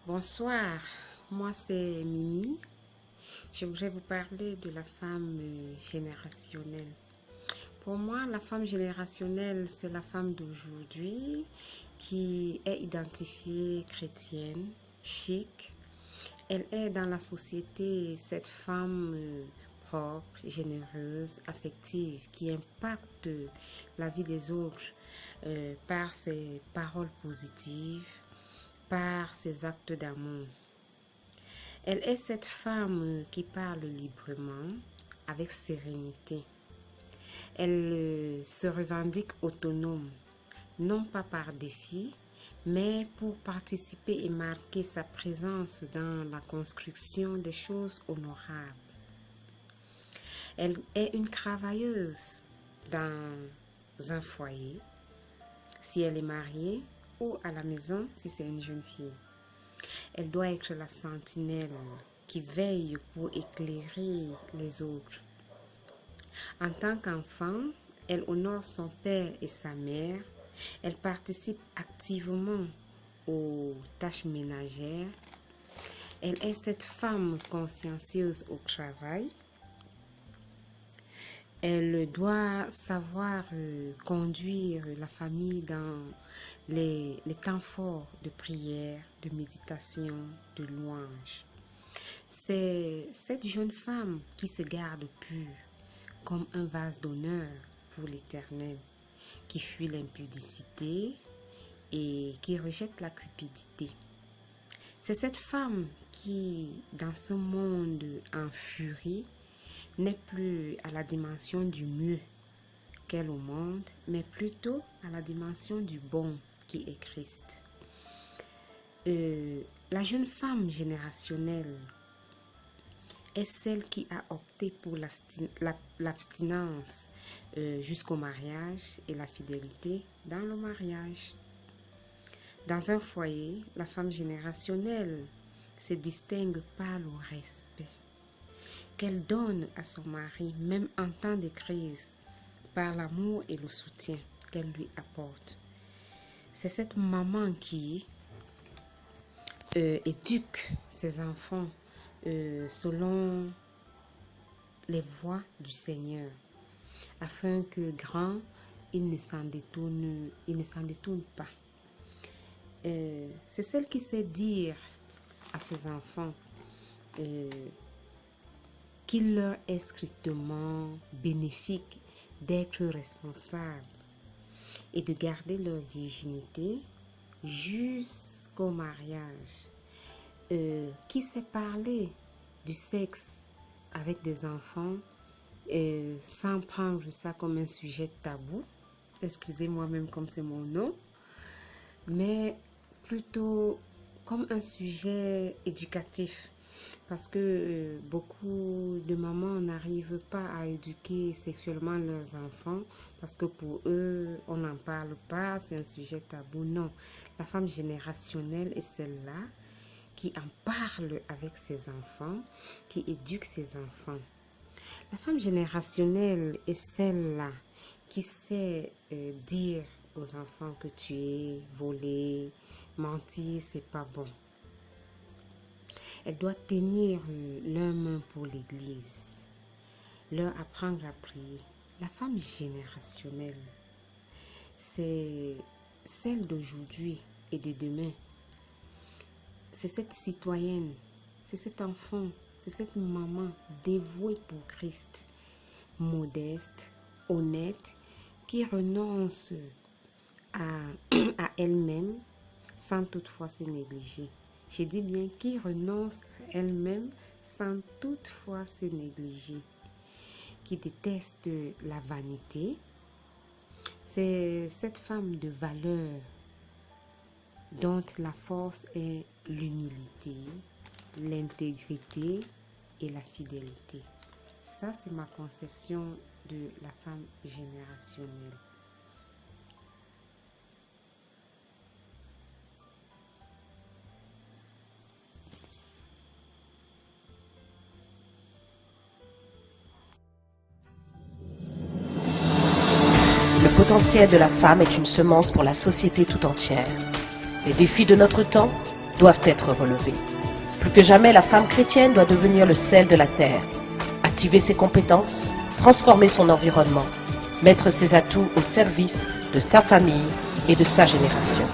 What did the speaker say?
Bonsoir, moi c'est Mimi. Je voudrais vous parler de la femme générationnelle. Pour moi, la femme générationnelle, c'est la femme d'aujourd'hui qui est identifiée chrétienne, chic. Elle est dans la société cette femme propre, généreuse, affective, qui impacte la vie des autres par ses paroles positives, par ses actes d'amour. Elle est cette femme qui parle librement, avec sérénité. Elle se revendique autonome, non pas par défi, mais pour participer et marquer sa présence dans la construction des choses honorables. Elle est une travailleuse dans un foyer, si elle est mariée, ou à la maison, si c'est une jeune fille. Elle doit être la sentinelle qui veille pour éclairer les autres. En tant qu'enfant, elle honore son père et sa mère. Elle participe activement aux tâches ménagères. Elle est cette femme consciencieuse au travail. Elle doit savoir conduire la famille dans les temps forts de prière, de méditation, de louange. C'est cette jeune femme qui se garde pure comme un vase d'honneur pour l'Éternel, qui fuit l'impudicité et qui rejette la cupidité. C'est cette femme qui, dans ce monde en furie, n'est plus à la dimension du mieux qu'elle au monde, mais plutôt à la dimension du bon qui est Christ. La jeune femme générationnelle est celle qui a opté pour l'abstinence jusqu'au mariage et la fidélité dans le mariage. Dans un foyer, la femme générationnelle se distingue par le respect qu'elle donne à son mari, même en temps de crise, par l'amour et le soutien qu'elle lui apporte. C'est cette maman qui éduque ses enfants selon les voies du Seigneur, afin que grand, il ne s'en détourne pas. C'est celle qui sait dire à ses enfants qu'il leur est strictement bénéfique d'être responsables et de garder leur virginité jusqu'au mariage, qui sait parler du sexe avec des enfants sans prendre ça comme un sujet tabou, excusez-moi même comme c'est mon nom, mais plutôt comme un sujet éducatif. Parce que beaucoup de mamans n'arrivent pas à éduquer sexuellement leurs enfants parce que pour eux, on n'en parle pas, c'est un sujet tabou. Non, la femme générationnelle est celle-là qui en parle avec ses enfants, qui éduque ses enfants. La femme générationnelle est celle-là qui sait dire aux enfants que tu es volé, mentir, c'est pas bon. Elle doit tenir leurs mains pour l'Église, leur apprendre à prier. La femme générationnelle, c'est celle d'aujourd'hui et de demain. C'est cette citoyenne, c'est cet enfant, c'est cette maman dévouée pour Christ, modeste, honnête, qui renonce à elle-même sans toutefois se négliger. Je dis bien qui renonce à elle-même sans toutefois se négliger, qui déteste la vanité. C'est cette femme de valeur dont la force est l'humilité, l'intégrité et la fidélité. Ça, c'est ma conception de la femme générationnelle. Le potentiel de la femme est une semence pour la société tout entière. Les défis de notre temps, doivent être relevés. Plus que jamais, la femme chrétienne doit devenir le sel de la terre, activer ses compétences, transformer son environnement, mettre ses atouts au service de sa famille et de sa génération.